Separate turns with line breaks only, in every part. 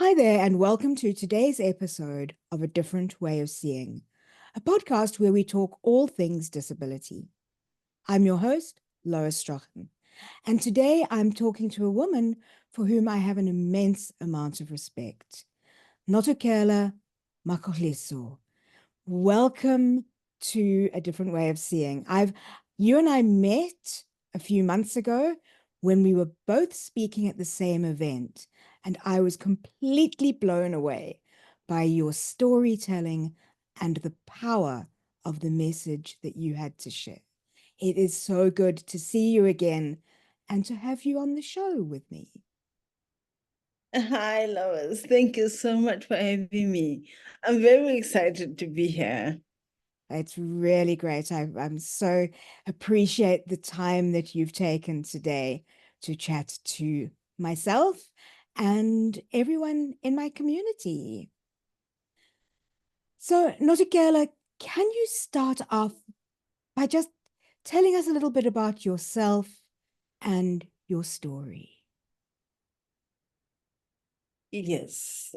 Hi there, and welcome to today's episode of A Different Way of Seeing, a podcast where we talk all things disability. I'm your host, Lois Strachan, and today I'm talking to a woman for whom I have an immense amount of respect, Notukela Makohliso. Welcome to A Different Way of Seeing. You and I met a few months ago when we were both speaking at the same event, and I was completely blown away by your storytelling and the power of the message that you had to share. It is so good to see you again and to have you on the show with me.
Hi, Lois. Thank you so much for having me. I'm very excited to be here.
It's really great. I'm so appreciate the time that you've taken today to chat to myself and everyone in my community. So, Notukela, can you start off by just telling us a little bit about yourself and your story?
Yes.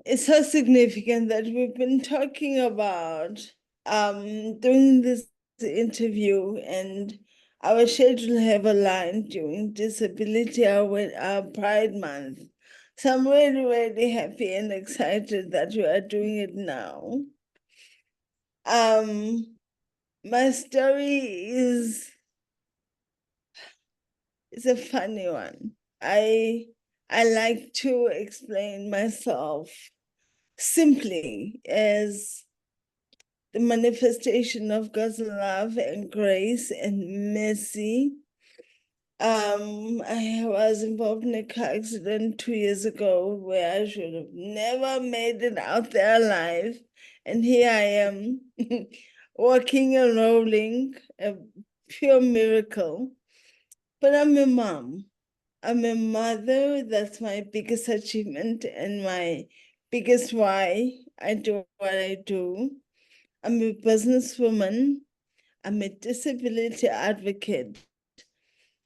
It's so significant that we've been talking about doing this interview, and our schedule have aligned during Disability our Pride Month. So I'm really, really happy and excited that we are doing it now. My story is it's a funny one. I like to explain myself simply as the manifestation of God's love and grace and mercy. I was involved in a car accident 2 years ago where I should have never made it out there alive. And here I am, walking and rolling, a pure miracle. But I'm a mom. I'm a mother. That's my biggest achievement and my biggest why I do what I do. I'm a businesswoman. I'm a disability advocate,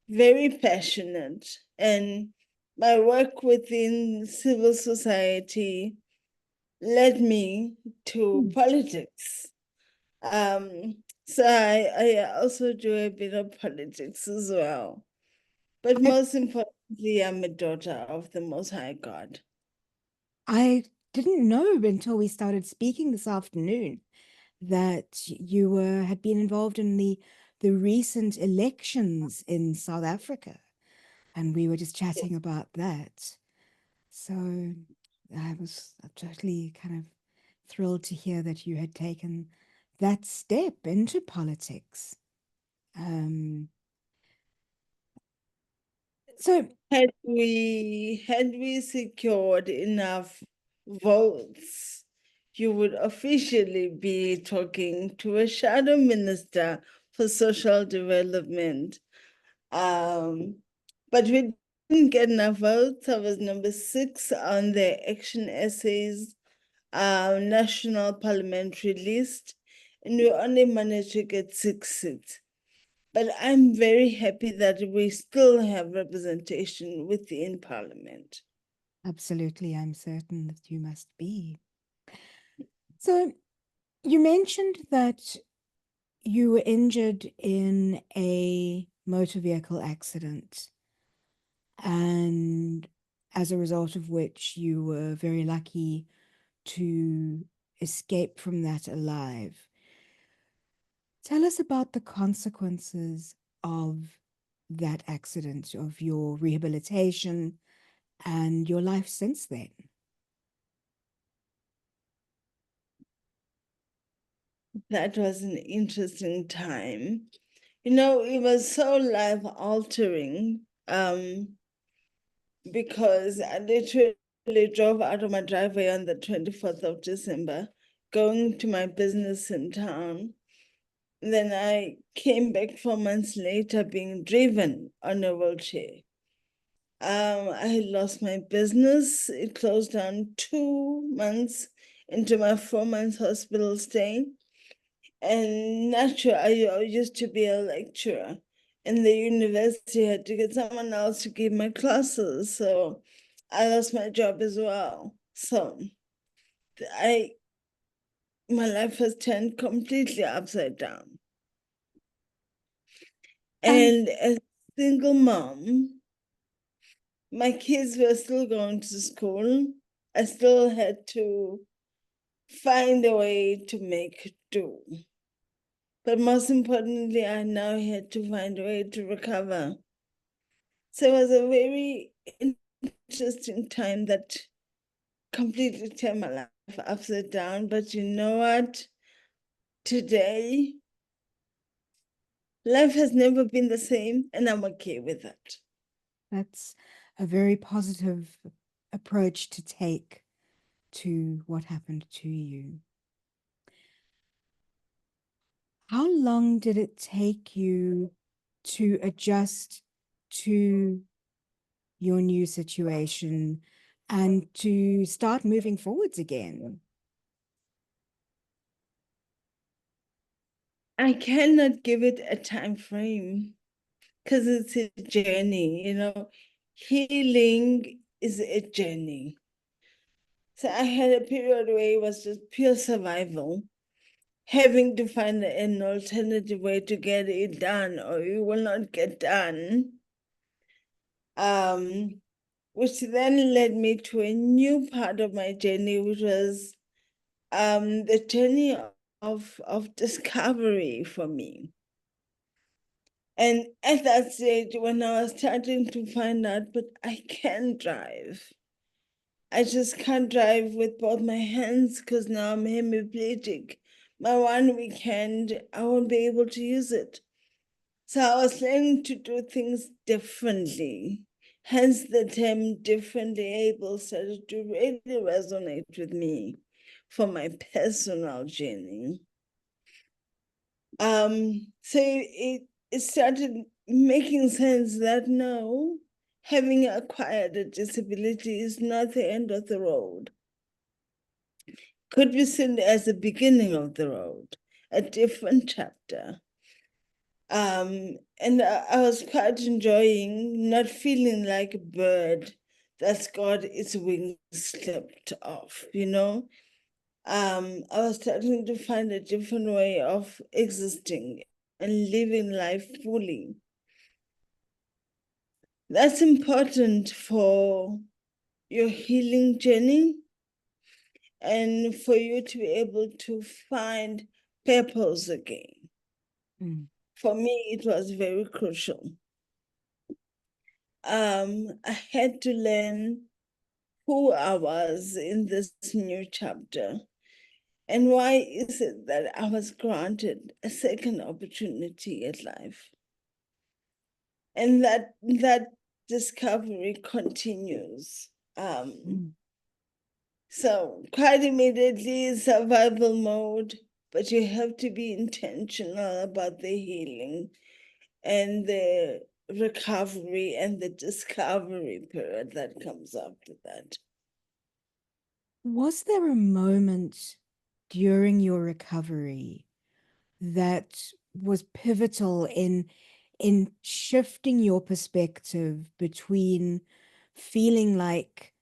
very passionate. And my work within civil society led me to politics. So I also do a bit of politics as well. But
I,
most importantly, I'm a daughter of the Most High God.
I didn't know until we started speaking this afternoon that you had been involved in the recent elections in South Africa, and we were just chatting about that. So I was totally kind of thrilled to hear that you had taken that step into politics. Um, so
Had we secured enough votes, you would officially be talking to a shadow minister for social development. Um, but we didn't get enough votes. I was number 6 on the Action Essays national parliamentary list, and we only managed to get 6 seats. But I'm very happy that we still have representation within Parliament.
absolutely, I'm certain that you must be. So you mentioned that you were injured in a motor vehicle accident, and as a result of which you were very lucky to escape from that alive. Tell us about the consequences of that accident, of your rehabilitation and your life since then.
That was an interesting time. It was so life altering because I literally drove out of my driveway on the 24th of December, going to my business in town. Then I came back 4 months later being driven on a wheelchair. I lost my business. It closed down 2 months into my 4 months hospital stay. And naturally, I used to be a lecturer, and the university had to get someone else to give my classes. So I lost my job as well. So I my life has turned completely upside down.
And
And as a single mom, my kids were still going to school. I still had to find a way to make do. But most importantly, I now had to find a way to recover. So it was a very interesting time that completely turned my life upside down. But you know what? Today, life has never been the same, and I'm okay with that.
that's a very positive approach to take to what happened to you. How long did it take you to adjust to your new situation and to start moving forwards again?
I cannot give it a time frame because it's a journey, Healing is a journey. So I had a period where it was just pure survival, having to find an alternative way to get it done, or you will not get done. Which then led me to a new part of my journey, which was the journey of discovery for me. And at that stage, when I was starting to find out, but I can drive. I just can't drive with both my hands because now I'm hemiplegic. My one weekend, I won't be able to use it. So I was learning to do things differently. Hence the term differently able started to really resonate with me for my personal journey. So it started making sense that no, having acquired a disability is not the end of the road. Could be seen as the beginning of the road, a different chapter. And I was quite enjoying not feeling like a bird that's got its wings slipped off, I was starting to find a different way of existing and living life fully. That's important for your healing journey and for you to be able to find purpose again.
Mm.
For me, it was very crucial. I had to learn who I was in this new chapter and why is it that I was granted a second opportunity at life. And that discovery continues.
Mm.
So quite immediately survival mode, but you have to be intentional about the healing and the recovery and the discovery period that comes after that.
Was there a moment during your recovery that was pivotal in shifting your perspective between feeling like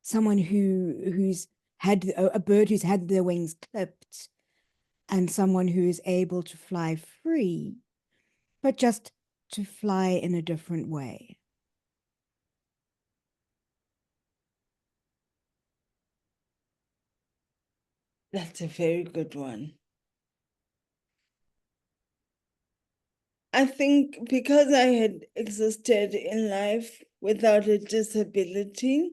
someone who's had a bird who's had their wings clipped and someone who is able to fly free, but just to fly in a different way?
That's a very good one. I think because I had existed in life without a disability,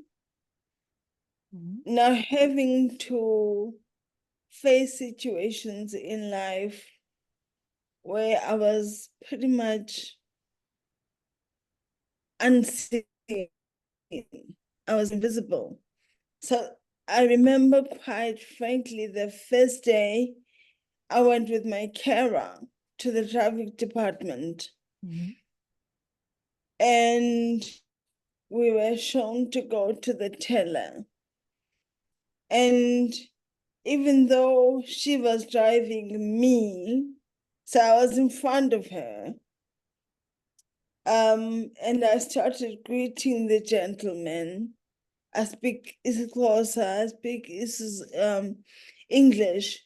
Mhm.
now having to face situations in life where I was pretty much unseen, I was invisible. So I remember quite frankly the first day I went with my carer to the traffic department.
Mhm.
And we were shown to go to the teller. And even though she was driving me, so I was in front of her. And I started greeting the gentleman. I speak Xhosa, I speak English.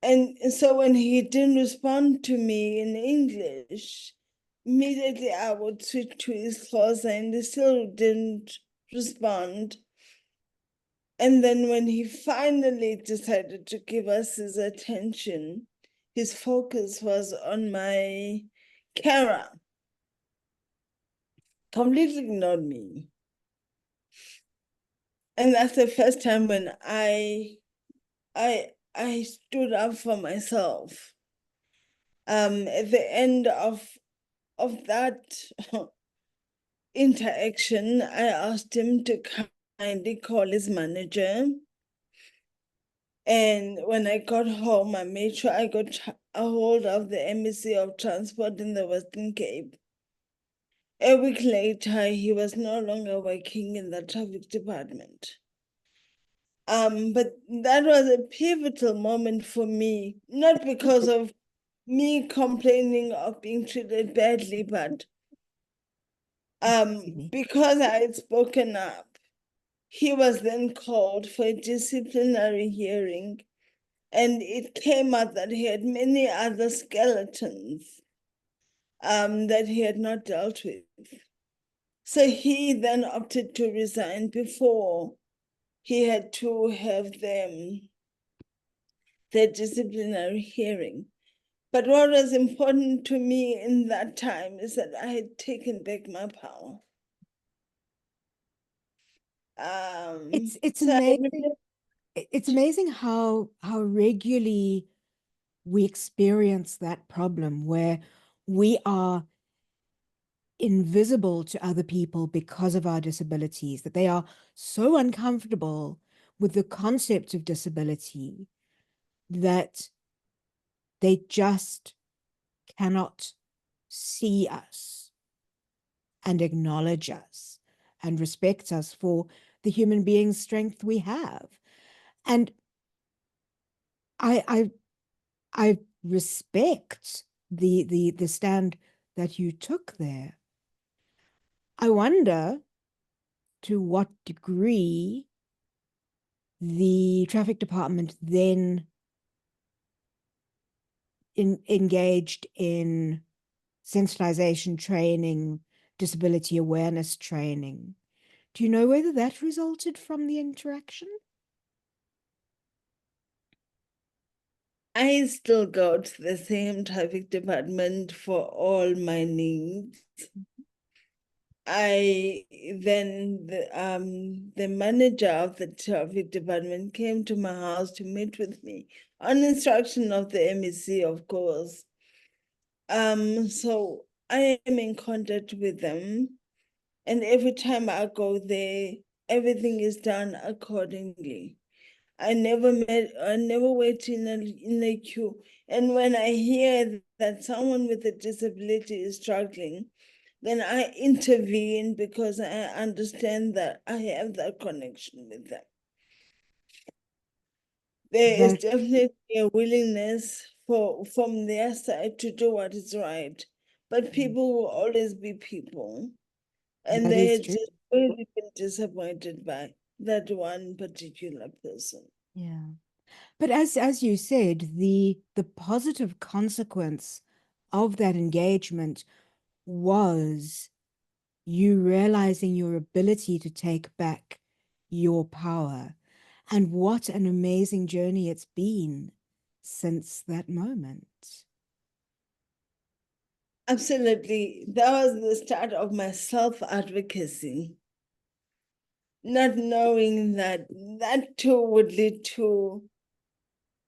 And so when he didn't respond to me in English, immediately I would switch to Xhosa and he still didn't respond. And then when he finally decided to give us his attention, his focus was on my camera, completely ignored me. And that's the first time when I stood up for myself. At the end of that interaction, I asked him to kindly call his manager. And when I got home, I made sure I got a hold of the Embassy of Transport in the Western Cape. A week later, he was no longer working in the traffic department. But that was a pivotal moment for me, not because of me complaining of being treated badly, but
Excuse me.
because I had spoken up. He was then called for a disciplinary hearing, and it came out that he had many other skeletons that he had not dealt with. So he then opted to resign before he had to have the disciplinary hearing. But what was important to me in that time is that I had taken back my power.
It's
So I
amazing. It's amazing how regularly we experience that problem where we are invisible to other people because of our disabilities, that they are so uncomfortable with the concept of disability that they just cannot see us and acknowledge us and respect us for the human being strength we have. And I I I respect the stand that you took there. I wonder to what degree the traffic department then engaged in sensitization training, disability awareness training. Do you know whether that resulted from the interaction?
I still go to the same traffic department for all my needs. I then the manager of the traffic department came to my house to meet with me on instruction of the MEC, of course. So I am in contact with them, and every time I go there, everything is done accordingly. I never wait in a queue. And when I hear that someone with a disability is struggling, then I intervene because I understand that I have that connection with them. There is
That
definitely a willingness from their side to do what is right. But people will always be people. And
that
they
is
had
true.
just really been disappointed by that one particular person.
Yeah. But as you said, the positive consequence of that engagement was you realizing your ability to take back your power. And what an amazing journey it's been since that moment.
Absolutely. That was the start of my self-advocacy, not knowing that that too would lead to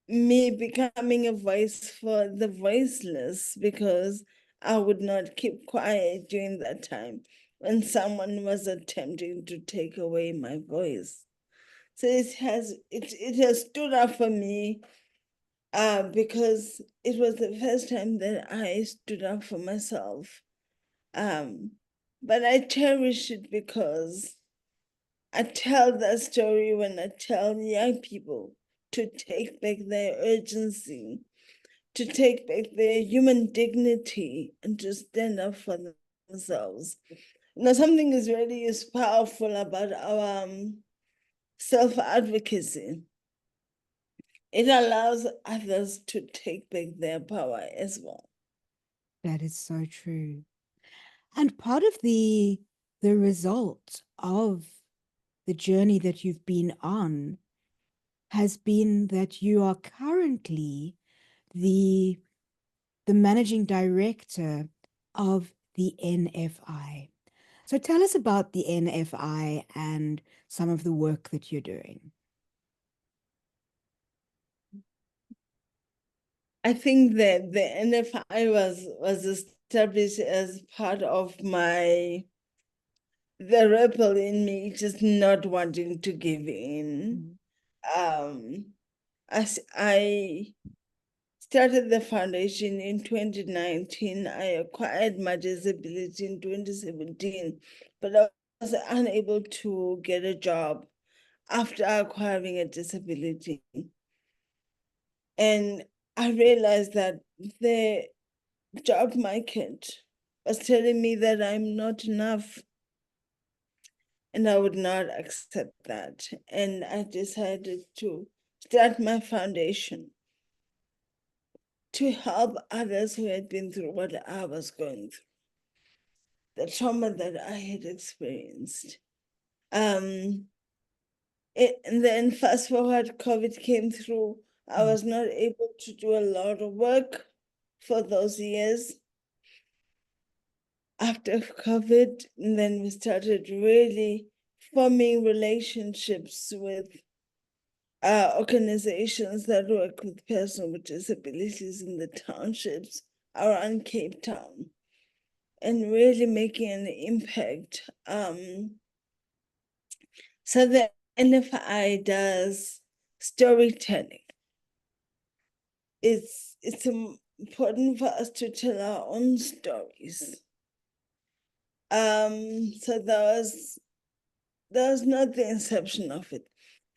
me becoming a voice for the voiceless, because I would not keep quiet during that time when someone was attempting to take away my voice. So it has stood up for me because it was the first time that I stood up for myself. Um, but I cherish it because I tell that story when I tell young people to take back their urgency, to take back their human dignity, and to stand up for themselves. Now, something is really is powerful about our self-advocacy. It allows others to take back their power as well.
That is so true. And part of the result of the journey that you've been on has been that you are currently the the managing director of the NFI. So tell us about the NFI and some of the work that you're doing.
I think that the NFI was established as part of the rebel in me just not wanting to give in. As I started the foundation in 2019, I acquired my disability in 2017, but I was unable to get a job after acquiring a disability. And I realized that the job market was telling me that I'm not enough, and I would not accept that. And I decided to start my foundation to help others who had been through what I was going through, the trauma that I had experienced. And then fast forward, COVID came through. I was not able to do a lot of work for those years. After COVID, and then we started really forming relationships with organizations that work with persons with disabilities in the townships around Cape Town and really making an impact. So the NFI does storytelling. It's important for us to tell our own stories. So that was not the inception of it.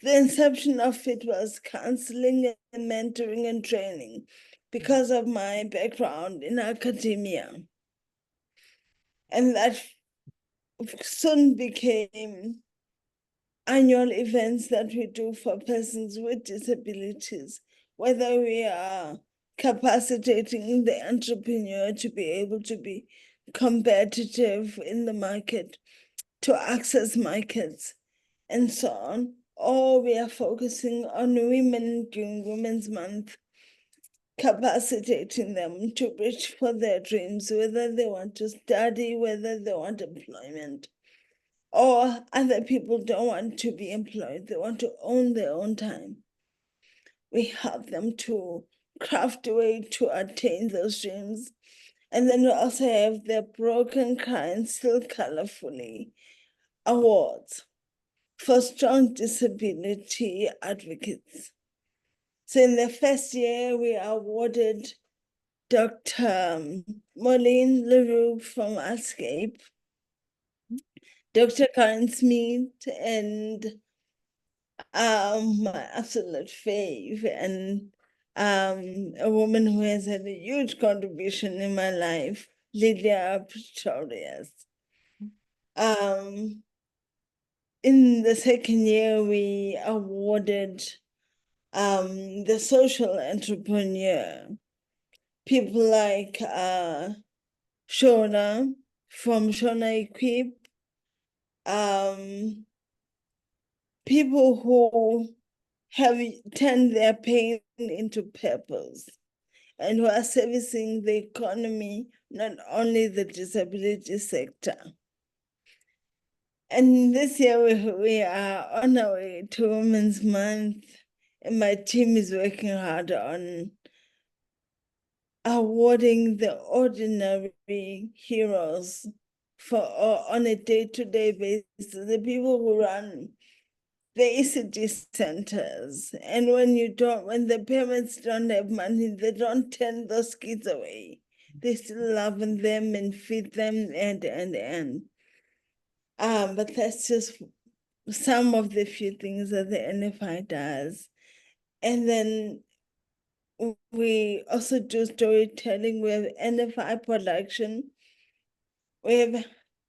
The inception of it was counseling and mentoring and training because of my background in academia. And that soon became annual events that we do for persons with disabilities, whether we are capacitating the entrepreneur to be able to be competitive in the market, to access markets, and so on. Or we are focusing on women during Women's Month, capacitating them to reach for their dreams, whether they want to study, whether they want employment, or other people don't want to be employed, they want to own their own time. We help them to craft a way to attain those dreams. And then we also have the Broken Kind Still Colorfully awards for strong disability advocates. So in the first year, we awarded Dr. Maureen LaRue from Escape, Dr. Karen Smith, and my absolute fave, and a woman who has had a huge contribution in my life, Lydia Pretorius. In the second year, we awarded the social entrepreneur, people like Shona from Shona Equip, people who have turned their pain into purpose and who are servicing the economy, not only the disability sector. And this year we are on our way to Women's Month, and my team is working hard on awarding the ordinary heroes on a day-to-day basis, the people who run the ECD centers. And when the parents don't have money, they don't turn those kids away. They still love them and feed them and. But that's just some of the few things that the NFI does. And then we also do storytelling. We have NFI production. We have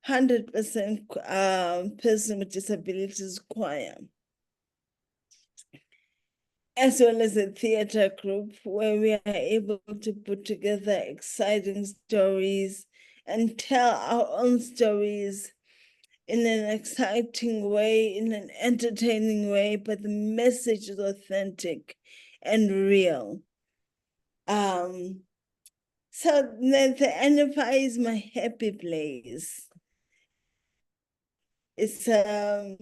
100% person with disabilities choir, as well as a theater group where we are able to put together exciting stories and tell our own stories in an exciting way, in an entertaining way, but the message is authentic and real. So the NFI is my happy place. It's a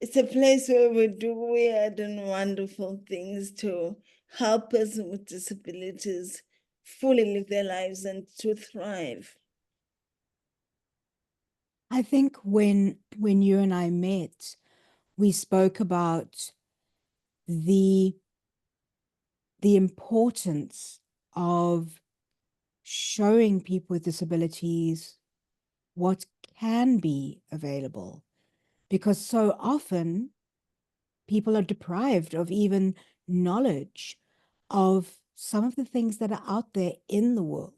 place where we do weird and wonderful things to help persons with disabilities fully live their lives and to thrive.
I think when you and I met, we spoke about the the importance of showing people with disabilities what can be available, because so often people are deprived of even knowledge of some of the things that are out there in the world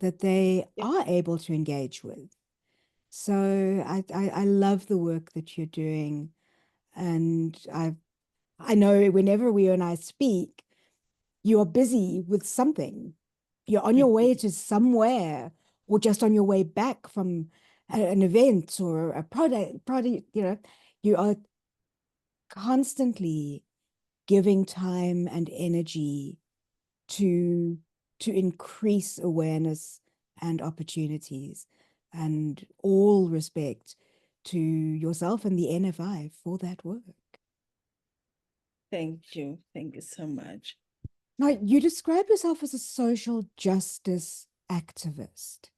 that they are able to engage with. So I love the work that you're doing. And I know whenever we and I speak, you're busy with something. You're on your way to somewhere, or just on your way back from an event or a product, you are constantly giving time and energy to to increase awareness and opportunities, and all respect to yourself and the NFI for that work.
Thank you. Thank you so much.
Now, you describe yourself as a social justice activist.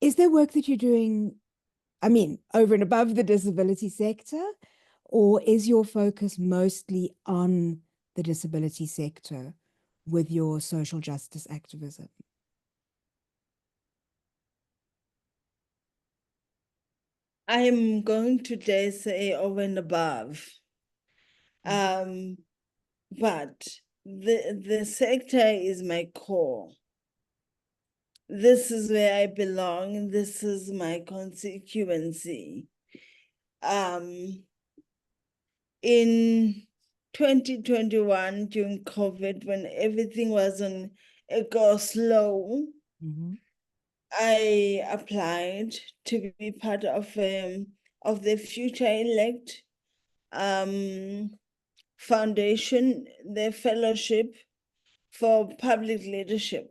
Is there work that you're doing, I mean, over and above the disability sector, or is your focus mostly on the disability sector with your social justice activism?
I'm going to dare say over and above. But the sector is my core. This is where I belong. This is my constituency. In 2021, during COVID, when everything was on a go slow, I applied to be part of the Future Elect Foundation, the Fellowship for Public Leadership.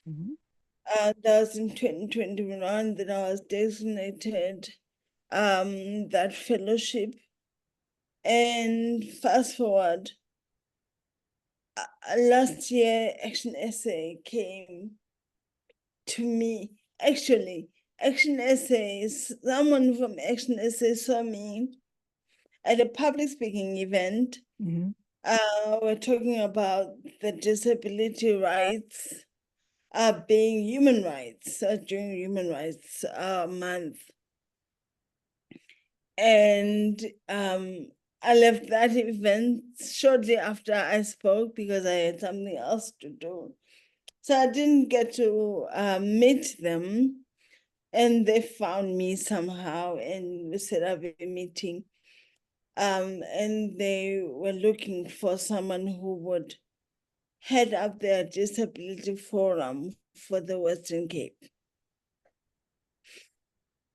That was in 2021 that I was designated that fellowship. And fast forward, last year, Action SA came to me. Actually, Action SA, someone from Action SA saw me at a public speaking event. We're talking about the disability rights being human rights during Human Rights Month. And I left that event shortly after I spoke because I had something else to do. So I didn't get to meet them, and they found me somehow and we set up a meeting. And they were looking for someone who would head up their disability forum for the Western Cape.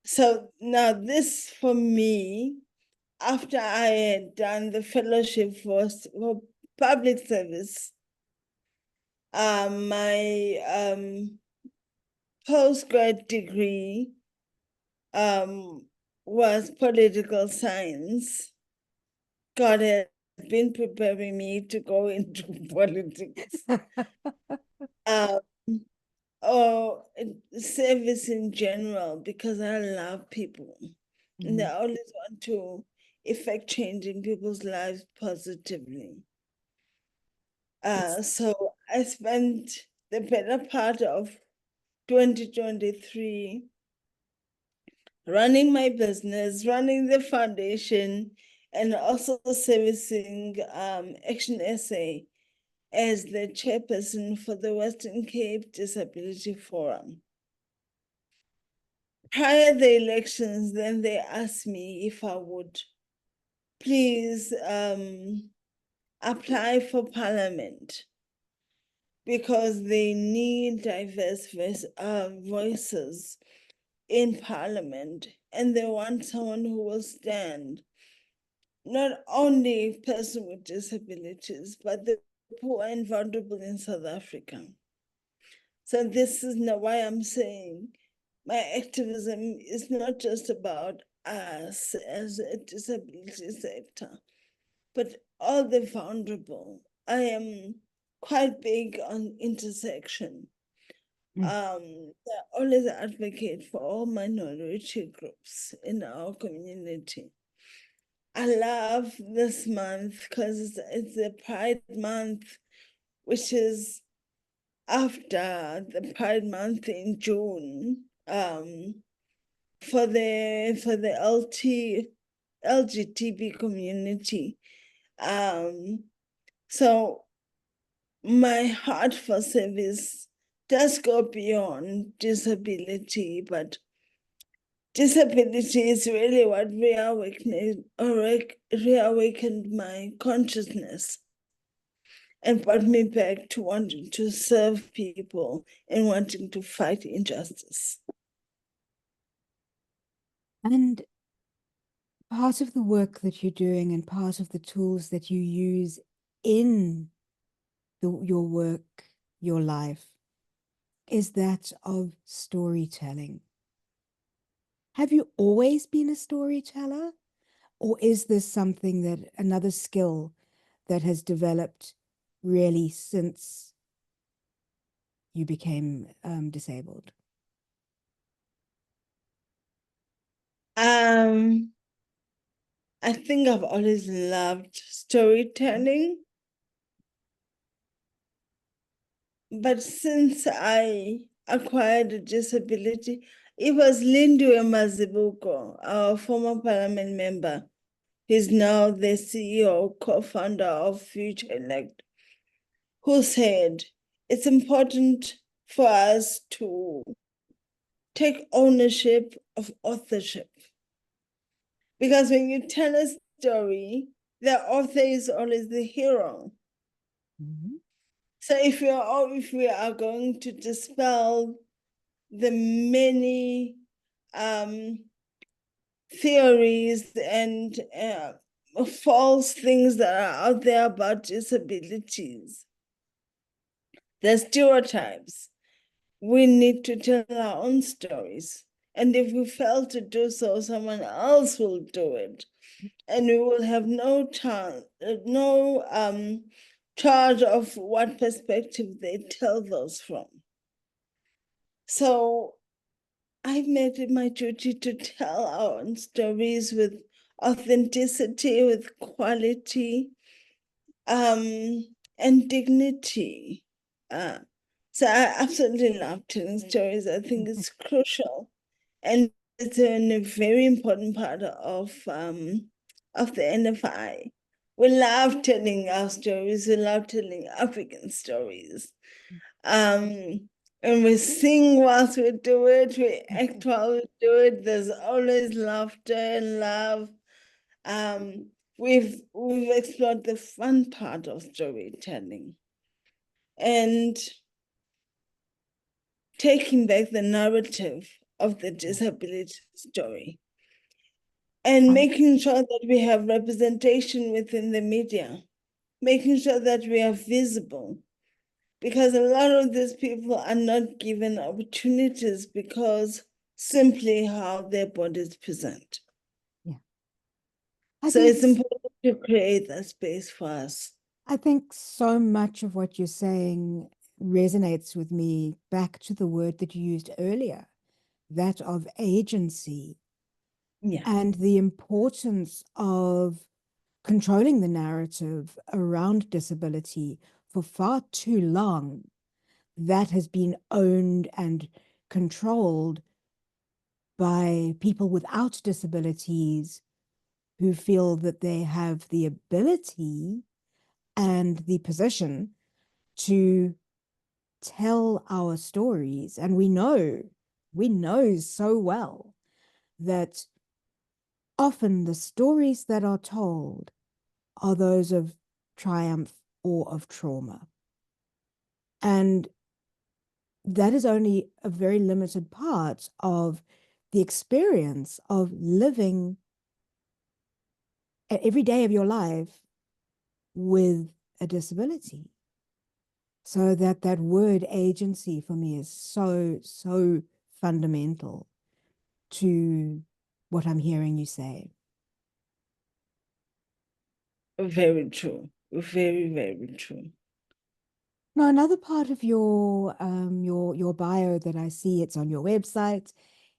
So now this for me, after I had done the fellowship for public service, my postgrad degree was political science. God had been preparing me to go into politics. um, or service in general, because I love people. And I always want to effect change in people's lives positively. So I spent the better part of 2023 running my business, running the foundation, and also servicing Action SA as the chairperson for the Western Cape Disability Forum. Prior to the elections, then they asked me if I would please apply for parliament because they need diverse voices in parliament, and they want someone who will stand not only persons with disabilities, but the poor and vulnerable in South Africa. So this is not why I'm saying my activism is not just about us as a disability sector, but all the vulnerable. I am quite big on intersection. I always advocate for all minority groups in our community. I love this month because it's a Pride Month, which is after the Pride Month in June. For the LGBT community. So my heart for service does go beyond disability, but disability is really what reawakened my consciousness and brought me back to wanting to serve people and wanting to fight injustice.
And part of the work that you're doing and part of the tools that you use in your work, your life, is that of storytelling. Have you always been a storyteller? Or is this something that another skill that has developed really since you became disabled?
I think I've always loved storytelling, but since I acquired a disability, it was Lindiwe Mazibuko, our former parliament member. He's now the CEO, co-founder of Future Elect, who said it's important for us to take ownership of authorship. Because when you tell a story, the author is always the hero.
Mm-hmm.
So if we are going to dispel the many theories and false things that are out there about disabilities, the stereotypes, we need to tell our own stories. And if we fail to do so, someone else will do it. And we will have no charge of what perspective they tell those from. So I made it my duty to tell our own stories with authenticity, with quality, and dignity. So I absolutely love telling stories. I think it's crucial, and it's a very important part of the NFI. We love telling our stories. We love telling African stories. And we sing whilst we do it. We act while we do it. There's always laughter and love. We've explored the fun part of storytelling and taking back the narrative of the disability story and making sure that we have representation within the media, making sure that we are visible, because a lot of these people are not given opportunities because simply how their bodies present.
Yeah.
So it's important to create that space for us.
I think so much of what you're saying resonates with me back to the word that you used earlier, that of agency,
Yeah.
and the importance of controlling the narrative around disability. For far too long, that has been owned and controlled by people without disabilities who feel that they have the ability and the position to tell our stories. And we know so well that often the stories that are told are those of triumph or of trauma. And that is only a very limited part of the experience of living every day of your life with a disability. So that word agency for me is so fundamental to what I'm hearing you say.
Very true. Very, very true.
Now, another part of your bio that I see, it's on your website,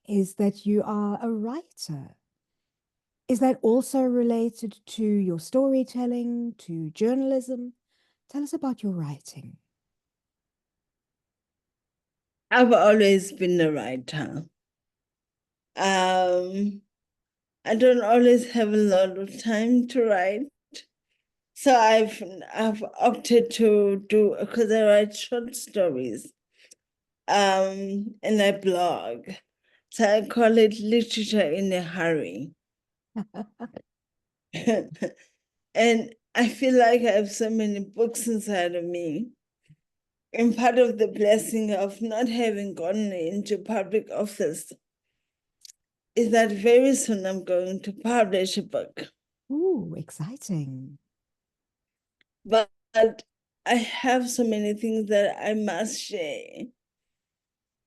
is that you are a writer. Is that also related to your storytelling, to journalism? Tell us about your writing.
I've always been a writer. I don't always have a lot of time to write. So I've opted to do, because I write short stories, and I blog. So I call it literature in a hurry. And I feel like I have so many books inside of me. And part of the blessing of not having gone into public office is that very soon I'm going to publish a book.
Ooh, exciting.
But I have so many things that I must share.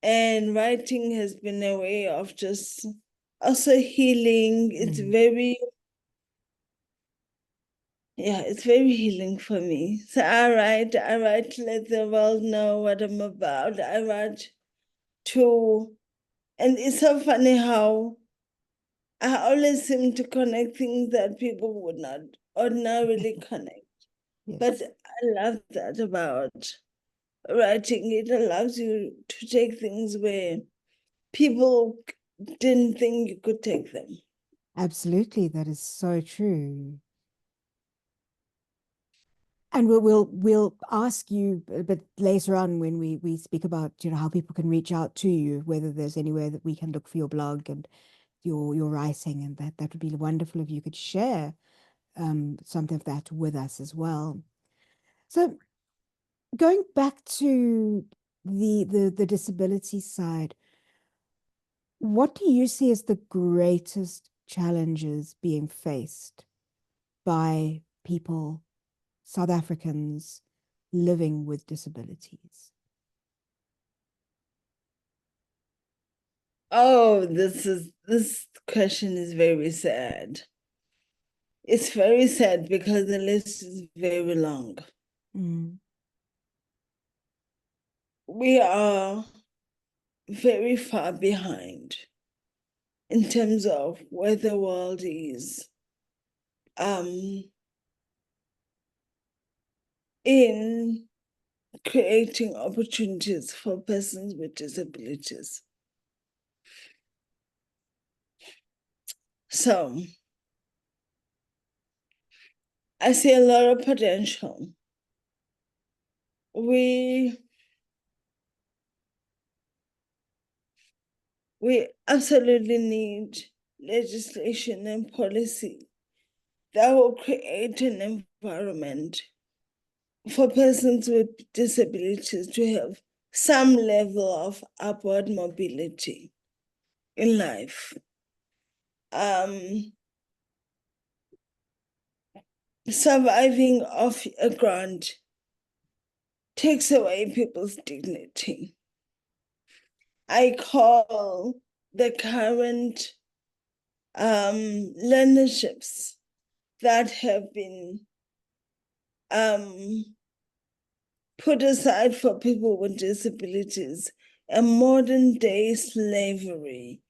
And writing has been a way of just also healing. It's
Mm.
very, yeah, it's very healing for me. So I write to let the world know what I'm about. I write to, and it's so funny how I always seem to connect things that people would not ordinarily connect. But
Yes,
I love that about writing. It allows you to take things where people didn't think you could take them.
absolutely. That is so true. And we'll ask you a bit later on when we speak about, how people can reach out to you, whether there's anywhere that we can look for your blog and your writing, and that would be wonderful if you could share something of that with us as well. So going back to the disability side, what do you see as the greatest challenges being faced by people, South Africans living with disabilities?
Oh, this question is very sad. It's very sad because the list is very long.
Mm,
We are very far behind in terms of where the world is um, in creating opportunities for persons with disabilities. So I see a lot of potential. We we absolutely need legislation and policy that will create an environment for persons with disabilities to have some level of upward mobility in life. Surviving off a grant takes away people's dignity. I call the current learnerships that have been um, put aside for people with disabilities a modern day slavery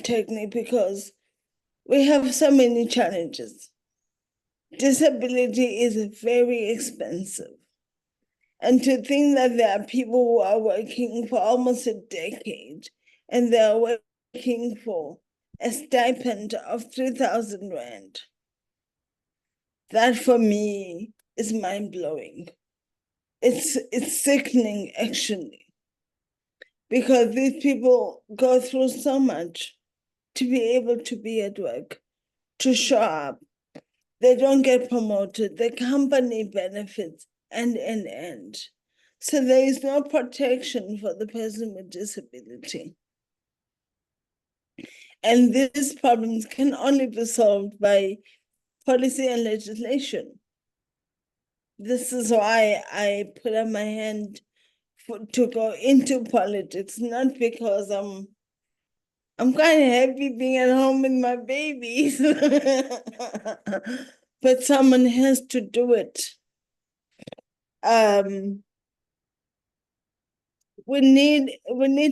technique, because we have so many challenges. Disability is very expensive. And to think that there are people who are working for almost a decade and they're working for a stipend of 3,000 Rand. That for me is mind-blowing. It's sickening, actually, because these people go through so much to be able to be at work, to show up. They don't get promoted. The company benefits and. So there is no protection for the person with disability. And these problems can only be solved by policy and legislation. This is why I put up my hand to go into politics, not because I'm kind of happy being at home with my babies, but someone has to do it. We need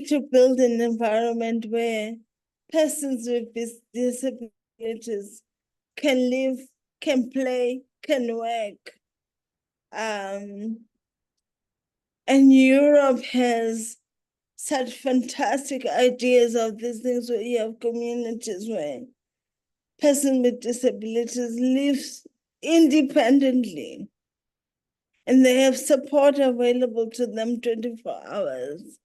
to build an environment where persons with disabilities can live, can play, can work. And Europe has such fantastic ideas of these things where you have communities where persons with disabilities live independently and they have support available to them 24 hours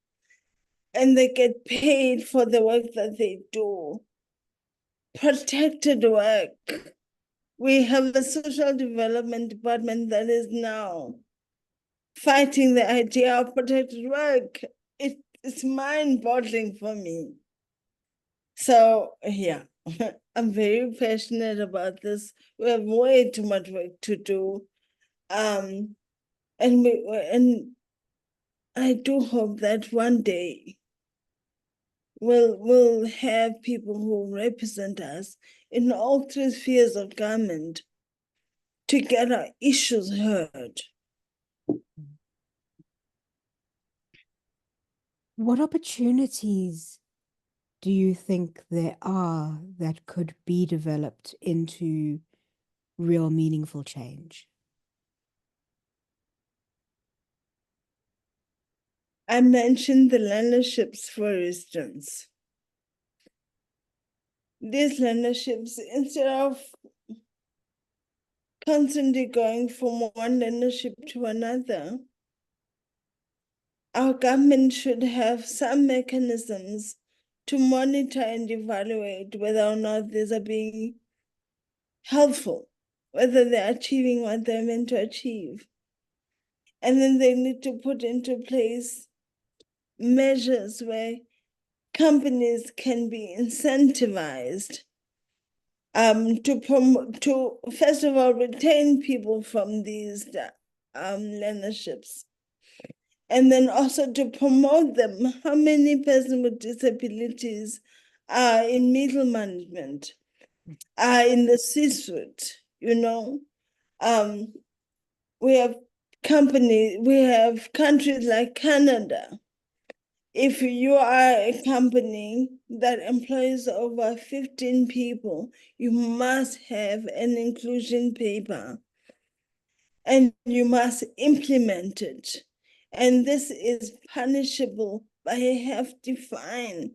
and they get paid for the work that they do. Protected work. We have a social development department that is now fighting the idea of protected work. It's mind-boggling for me. So yeah, I'm very passionate about this. We have way too much work to do. And I do hope that one day we'll have people who represent us in all three spheres of government to get our issues heard.
What opportunities do you think there are that could be developed into real meaningful change?
I mentioned the learnerships, for instance. These learnerships, instead of constantly going from one learnership to another, our government should have some mechanisms to monitor and evaluate whether or not these are being helpful, whether they're achieving what they're meant to achieve. And then they need to put into place measures where companies can be incentivized to first of all retain people from these learnerships, and then also to promote them. How many persons with disabilities are in middle management, are in the C-suite? We have countries like Canada. If you are a company that employs over 15 people, you must have an inclusion paper and you must implement it. And this is punishable by a hefty fine.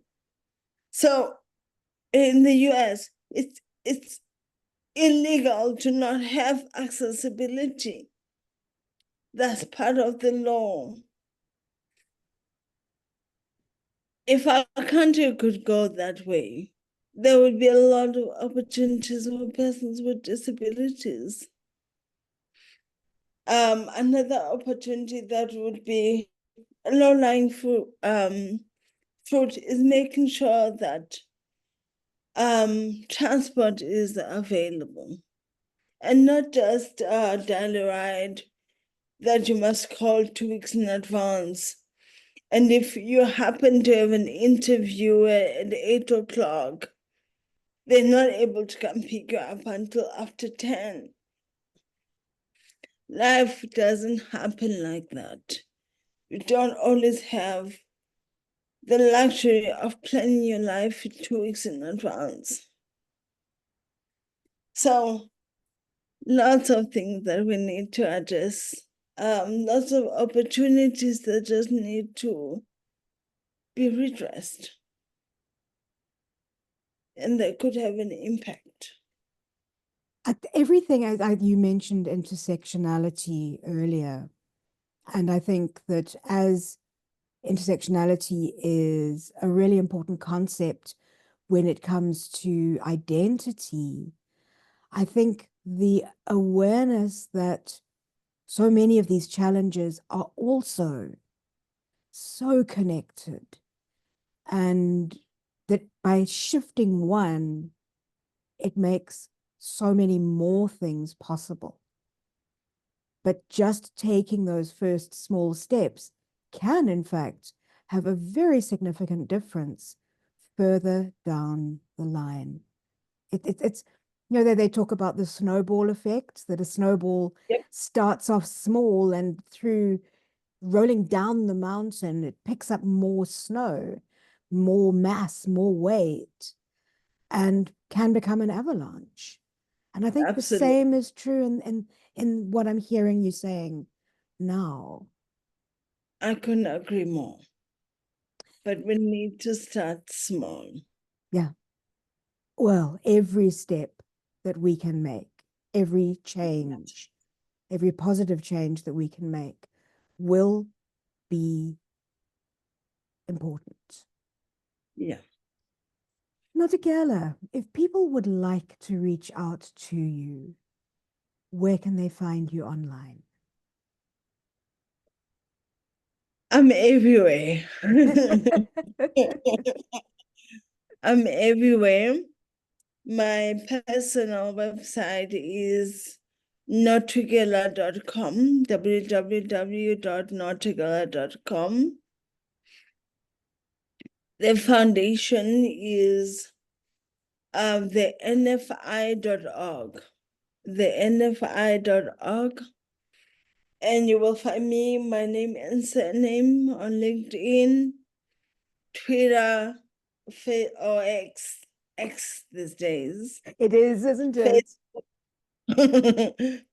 So in the US, it's illegal to not have accessibility. That's part of the law. If our country could go that way, there would be a lot of opportunities for persons with disabilities. Another opportunity that would be a low-lying fruit is making sure that transport is available and not just a daily ride that you must call 2 weeks in advance. And if you happen to have an interview at 8 o'clock, they're not able to come pick you up until after 10. Life doesn't happen like that. You don't always have the luxury of planning your life 2 weeks in advance. So lots of things that we need to address, lots of opportunities that just need to be redressed. and that could have an impact.
Everything, you mentioned intersectionality earlier, and I think that as intersectionality is a really important concept when it comes to identity, I think the awareness that so many of these challenges are also so connected, and that by shifting one, it makes so many more things possible. But just taking those first small steps can, in fact, have a very significant difference further down the line. It's, they talk about the snowball effect, that a snowball
Yep.
starts off small and through rolling down the mountain, it picks up more snow, more mass, more weight, and can become an avalanche. And I think the
Absolutely.
same is true in what I'm hearing you saying now.
I couldn't agree more. But we need to start small.
Yeah. Well, every step that we can make, every change, every positive change that we can make will be important.
Yeah.
Notukela, if people would like to reach out to you, where can they find you online?
I'm everywhere. I'm everywhere. My personal website is notukela.com, www.notukela.com. The foundation is the NFI.org, the NFI.org. And you will find me, my name and surname on LinkedIn, Twitter, or X these days.
It is, isn't it?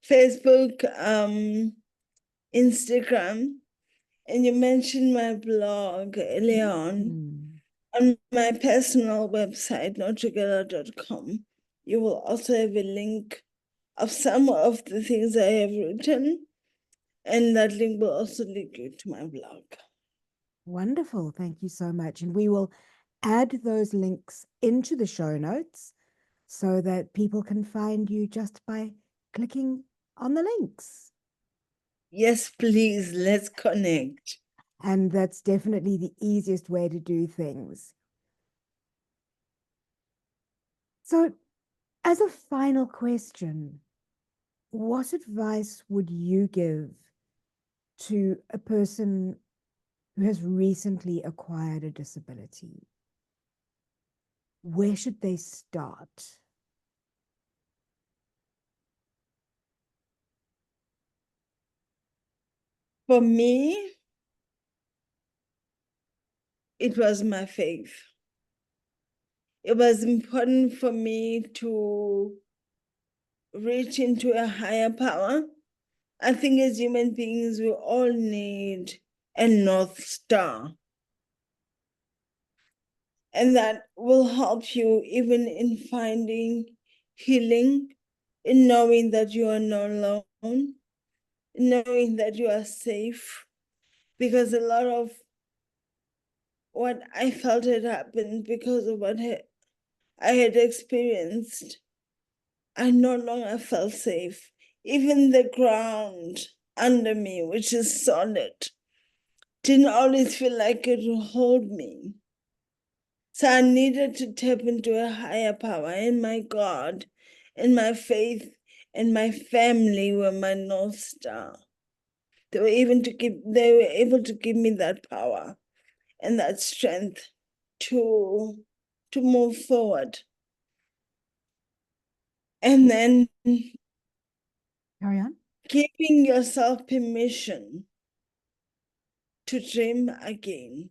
Facebook, Instagram, and you mentioned my blog earlier on my personal website, notukela.com. You will also have a link of some of the things I have written, and that link will also link you to my blog.
Wonderful. Thank you so much. And we will add those links into the show notes so that people can find you just by clicking on the links.
Yes, please, let's connect.
And that's definitely the easiest way to do things. So, as a final question, what advice would you give to a person who has recently acquired a disability? Where should they start?
For me, it was my faith. It was important for me to reach into a higher power. I think as human beings, we all need a North Star. And that will help you even in finding healing, in knowing that you are not alone, in knowing that you are safe. Because a lot of what I felt had happened because of what I had experienced, I no longer felt safe. Even the ground under me, which is solid, didn't always feel like it would hold me. So I needed to tap into a higher power, and my God, and my faith, and my family were my North Star. They were able to give me that power and that strength to move forward. And then
Carry on.
giving yourself permission to dream again.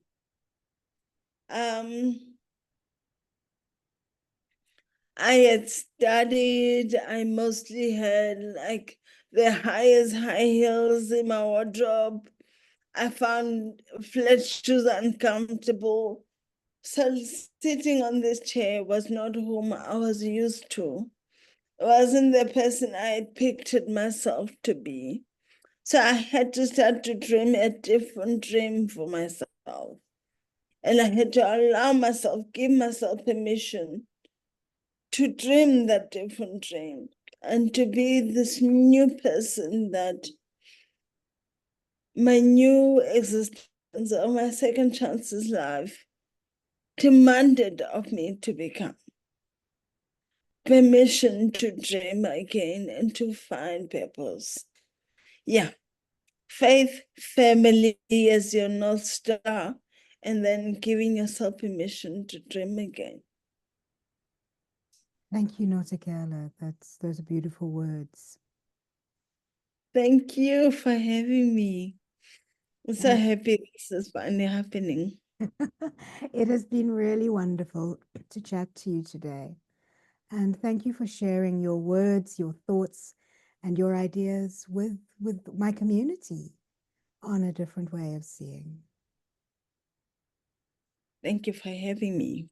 I had studied, I mostly had like the highest high heels in my wardrobe. I found flat shoes uncomfortable. So sitting on this chair was not whom I was used to. It wasn't the person I had pictured myself to be. So I had to start to dream a different dream for myself. And I had to allow myself, give myself permission to dream that different dream and to be this new person that my new existence or my second chances life demanded of me to become. Permission to dream again and to find purpose. Yeah. Faith, family as your North Star, and then giving yourself permission to dream again.
Thank you, Notukela. Those are beautiful words.
Thank you for having me. I'm so
And
happy this is finally happening.
it has been really wonderful to chat to you today. And thank you for sharing your words, your thoughts, and your ideas with my community on a different way of seeing.
Thank you for having me.